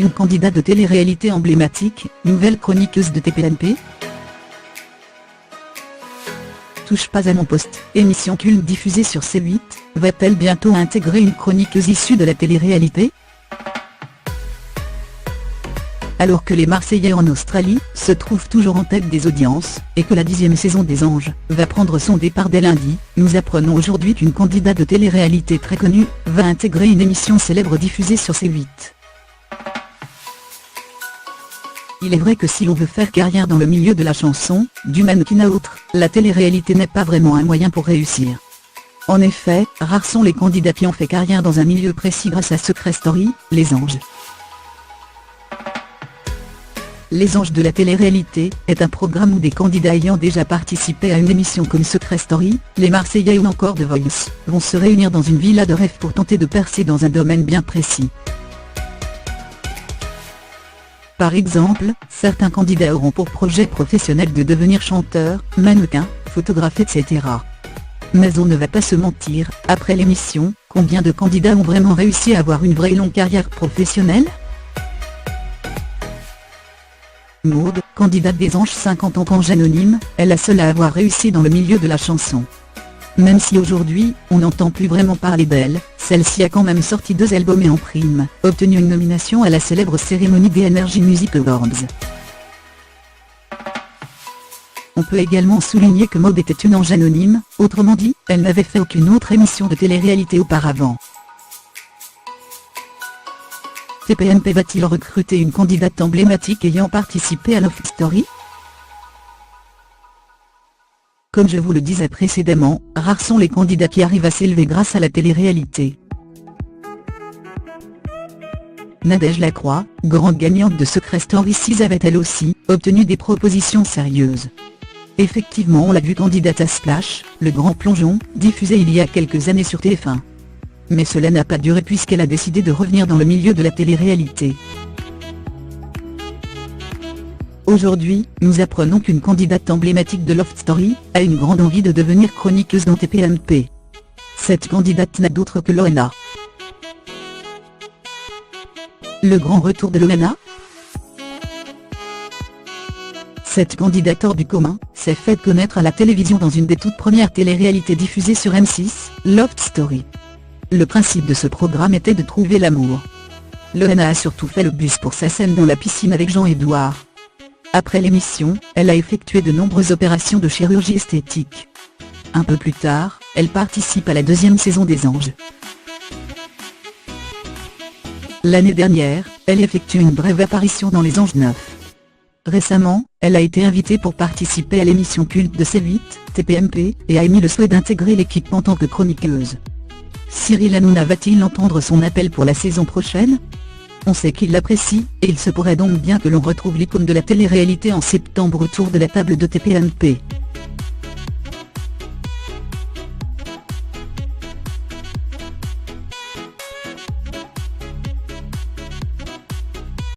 une candidate de télé-réalité emblématique, nouvelle chroniqueuse de TPMP. Touche pas à mon poste, émission culte diffusée sur C8, va-t-elle bientôt intégrer une chroniqueuse issue de la télé-réalité? Alors que les Marseillais en Australie se trouvent toujours en tête des audiences, et que la 10e saison des Anges va prendre son départ dès lundi, nous apprenons aujourd'hui qu'une candidate de télé-réalité très connue va intégrer une émission célèbre diffusée sur C8. Il est vrai que si l'on veut faire carrière dans le milieu de la chanson, du mannequin à autre, la télé-réalité n'est pas vraiment un moyen pour réussir. En effet, rares sont les candidats qui ont fait carrière dans un milieu précis grâce à Secret Story, les Anges. Les Anges de la télé-réalité est un programme où des candidats ayant déjà participé à une émission comme Secret Story, les Marseillais ou encore The Voice, vont se réunir dans une villa de rêve pour tenter de percer dans un domaine bien précis. Par exemple, certains candidats auront pour projet professionnel de devenir chanteur, mannequin, photographe etc. Mais on ne va pas se mentir, après l'émission, combien de candidats ont vraiment réussi à avoir une vraie longue carrière professionnelle? Maud, candidate des Anges 50 ans qu'ange anonyme, est la seule à avoir réussi dans le milieu de la chanson. Même si aujourd'hui, on n'entend plus vraiment parler d'elle, celle-ci a quand même sorti 2 albums et en prime, obtenu une nomination à la célèbre cérémonie des Energy Music Awards. On peut également souligner que Maud était une ange anonyme, autrement dit, elle n'avait fait aucune autre émission de télé-réalité auparavant. TPMP va-t-il recruter une candidate emblématique ayant participé à Love Story? Comme je vous le disais précédemment, rares sont les candidats qui arrivent à s'élever grâce à la télé-réalité. Nadège Lacroix, grande gagnante de Secret Story 6, avait elle aussi obtenu des propositions sérieuses. Effectivement, on l'a vue candidate à Splash, le grand plongeon, diffusé il y a quelques années sur TF1. Mais cela n'a pas duré puisqu'elle a décidé de revenir dans le milieu de la télé-réalité. Aujourd'hui, nous apprenons qu'une candidate emblématique de Love Story a une grande envie de devenir chroniqueuse dans TPMP. Cette candidate n'a d'autre que Loana. Le grand retour de Loana? Cette candidate hors du commun s'est faite connaître à la télévision dans une des toutes premières télé-réalités diffusées sur M6, Love Story. Le principe de ce programme était de trouver l'amour. Loana a surtout fait le buzz pour sa scène dans la piscine avec Jean-Edouard. Après l'émission, elle a effectué de nombreuses opérations de chirurgie esthétique. Un peu plus tard, elle participe à la 2e saison des Anges. L'année dernière, elle effectue une brève apparition dans Les Anges 9. Récemment, elle a été invitée pour participer à l'émission culte de C8, TPMP, et a émis le souhait d'intégrer l'équipe en tant que chroniqueuse. Cyril Hanouna va-t-il entendre son appel pour la saison prochaine? On sait qu'il l'apprécie, et il se pourrait donc bien que l'on retrouve l'icône de la télé-réalité en septembre autour de la table de TPMP.